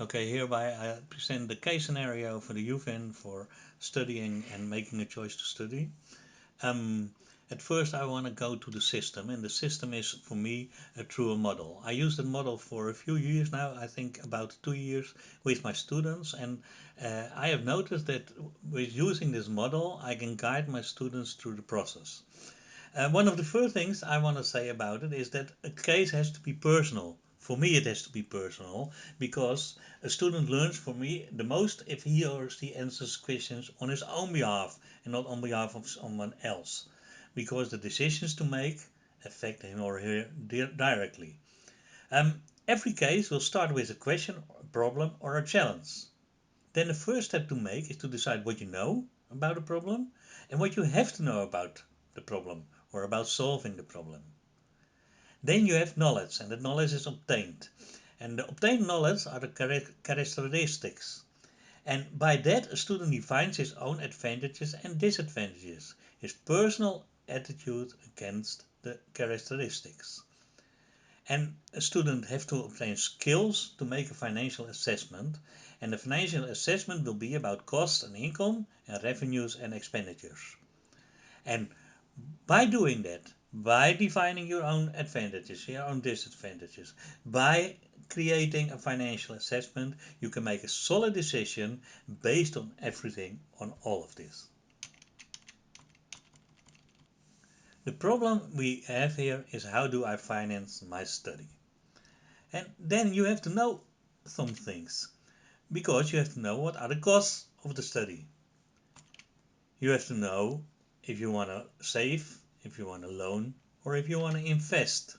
Okay, hereby I present the case scenario for the UVin for studying and making a choice to study. Um, at first, I want to go to the system, and the system is for me a true model. I use that model for a few years now, I think about 2 years with my students, and I have noticed that with using this model, I can guide my students through the process. One of the first things I want to say about it is that a case has to be personal. For me, it has to be personal because a student learns for me the most if he or she answers questions on his own behalf and not on behalf of someone else, because the decisions to make affect him or her directly. Every case will start with a question, a problem, or a challenge. Then the first step to make is to decide what you know about a problem and what you have to know about the problem or about solving the problem. Then you have knowledge, and the knowledge is obtained. And the obtained knowledge are the characteristics. And by that, a student defines his own advantages and disadvantages, his personal attitude against the characteristics. And a student have to obtain skills to make a financial assessment, and the financial assessment will be about costs and income and revenues and expenditures. And by doing that, by defining your own advantages, your own disadvantages, by creating a financial assessment, you can make a solid decision based on everything on all of this. The problem we have here is, how do I finance my study? And then you have to know some things, because you have to know what are the costs of the study. You have to know if you want to save, if you want to loan, or if you want to invest.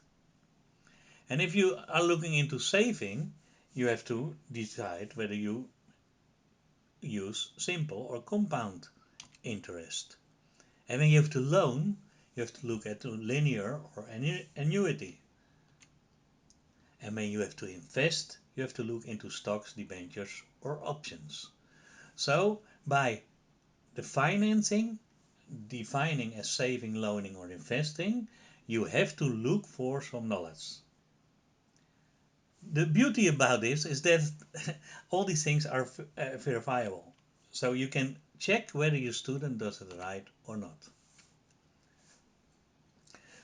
And if you are looking into saving, you have to decide whether you use simple or compound interest. And when you have to loan, you have to look at the linear or annuity. And when you have to invest, you have to look into stocks, debentures, or options. So by the financing, defining as saving, loaning, or investing, you have to look for some knowledge. The beauty about this is that all these things are verifiable. So you can check whether your student does it right or not.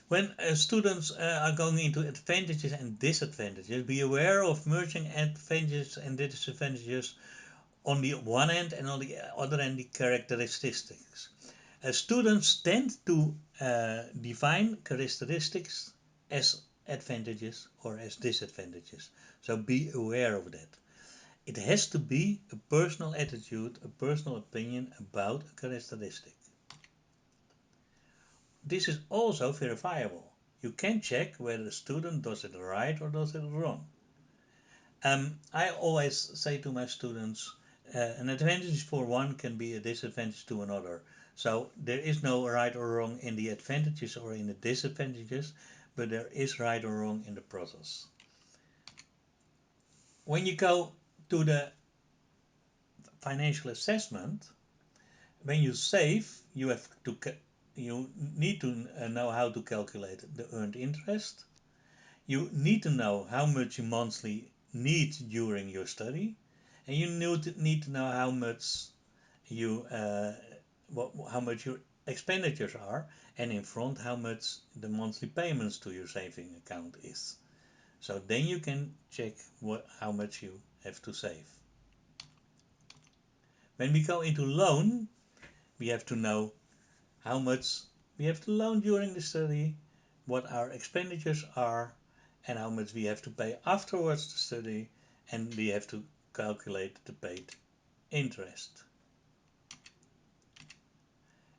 When students are going into advantages and disadvantages, be aware of merging advantages and disadvantages on the one hand, and on the other hand the characteristics. Students tend to define characteristics as advantages or as disadvantages. So be aware of that. It has to be a personal attitude, a personal opinion about a characteristic. This is also verifiable. You can check whether a student does it right or does it wrong. I always say to my students, an advantage for one can be a disadvantage to another. So there is no right or wrong in the advantages or in the disadvantages, but there is right or wrong in the process. When you go to the financial assessment, when you save, you have to you need to know how to calculate the earned interest. You need to know how much you monthly need during your study, and you need to know how much you how much your expenditures are, and in front how much the monthly payments to your saving account is. So then you can check how much you have to save. When we go into loan, we have to know how much we have to loan during the study, what our expenditures are, and how much we have to pay afterwards the study, and we have to calculate the paid interest.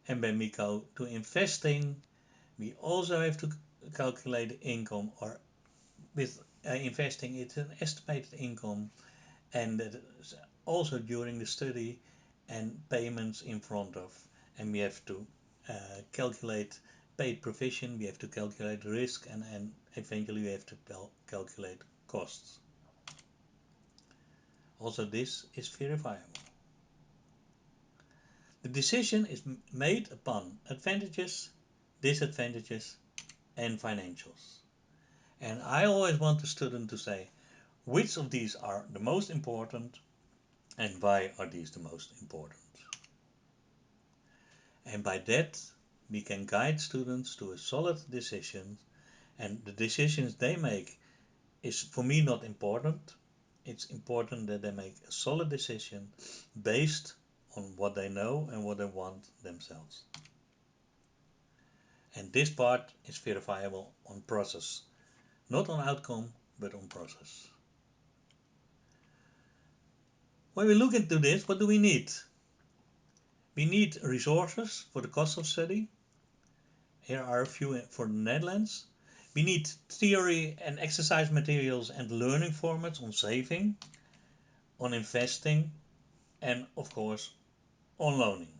And when we go to investing, we also have to calculate the income, or with investing it's an estimated income, and that is also during the study, and payments in front of, and we have to calculate paid provision, we have to calculate risk, and eventually we have to calculate costs. Also this is verifiable. The decision is made upon advantages, disadvantages, and financials. And I always want the student to say, which of these are the most important and why are these the most important. And by that, we can guide students to a solid decision, and the decisions they make is for me not important. It's important that they make a solid decision based on what they know and what they want themselves. And this part is verifiable on process, not on outcome, but on process. When we look into this, what do we need? We need resources for the cost of study. Here are a few for the Netherlands. We need theory and exercise materials and learning formats on saving, on investing, and of course on loaning.